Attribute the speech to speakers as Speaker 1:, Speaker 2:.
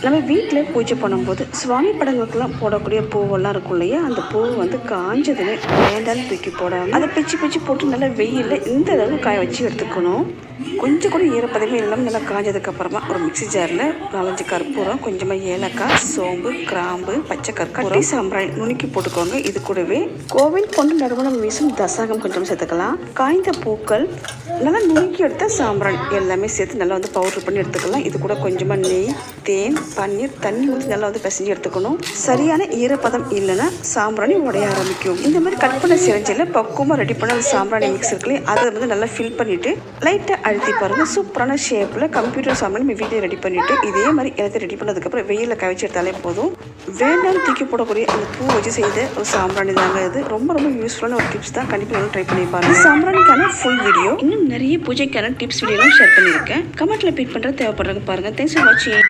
Speaker 1: நம்ம வீட்டில் பூஜை பண்ணும்போது சுவாமி படங்களுக்கெல்லாம் போடக்கூடிய பூவெல்லாம் இருக்கும் இல்லையா, அந்த பூ வந்து காஞ்சதுன்னு வேண்டான்னு தூக்கி போடாமல் அதை பிச்சு பிச்சு போட்டு நல்லா வெயிலில் இந்த அளவு காய வச்சு எடுத்துக்கணும். கொஞ்சம் கூட ஈரப்பதமே இல்லாமல் நல்லா காஞ்சதுக்கப்புறமா ஒரு மிக்சி ஜாரில் 4-5 கற்பூரம், கொஞ்சமாக ஏலக்காய், சோம்பு, கிராம்பு, பச்சை கற்கட்டி, சாம்பிராணி நுணுக்கி போட்டுக்கோங்க. இது கூடவே கோவில் கொண்டு நறுமணம் வீசும் தசாகம் கொஞ்சம் சேர்த்துக்கலாம். காய்ந்த பூக்கள், நல்லா நுணுக்கி எடுத்த சாம்பிராணி எல்லாமே சேர்த்து நல்லா வந்து பவுடர் பண்ணி எடுத்துக்கலாம். இது கூட கொஞ்சமாக நெய், தேன், பன்னீர், தண்ணி ஊற்றி நல்லா வந்து பிசைஞ்சு எடுத்துக்கணும். சரியான ஈரப்பதம் இல்லைன்னா சாம்பிராணி உடைய ஆரம்பிக்கும். இந்த மாதிரி கட் பண்ண சிரஞ்சில் பக்குவமாக ரெடி பண்ண அந்த சாம்பிராணி மிக்ஸ் இருக்குல்லையே, அதை வந்து நல்லா ஃபில் பண்ணிவிட்டு லைட்டாக அழுத்தி பாருங்கள். சூப்பரான ஷேப்பில் கம்ப்யூட்டர் சாம்பிராணி நம்ம வீட்டில் ரெடி பண்ணிவிட்டு இதே மாதிரி எல்லாத்தையும் ரெடி பண்ணதுக்கப்புறம் வெயிலில் கவிச்சு எடுத்தாலே போதும். வேண்டாம் தூக்கி போடக்கூடிய அந்த பூ வச்சு செய்த ஒரு சாம்பிராணி தாங்க இது. ரொம்ப ரொம்ப யூஸ்ஃபுல்லான ஒரு டிப்ஸ் தான். கண்டிப்பாக எல்லாம் ட்ரை பண்ணி பாருங்கள். சாம்பிராணிக்கான ஃபுல் வீடியோ, இன்னும் நிறைய பூஜைக்கான டிப்ஸ் வீடியோலாம் ஷேர் பண்ணியிருக்கேன். கமெண்ட்டில் பிக் பண்ணுறது தேவைப்படுறாங்க பாருங்கள். தேங்க்ஸ் ஃபார் வாட்சிங்.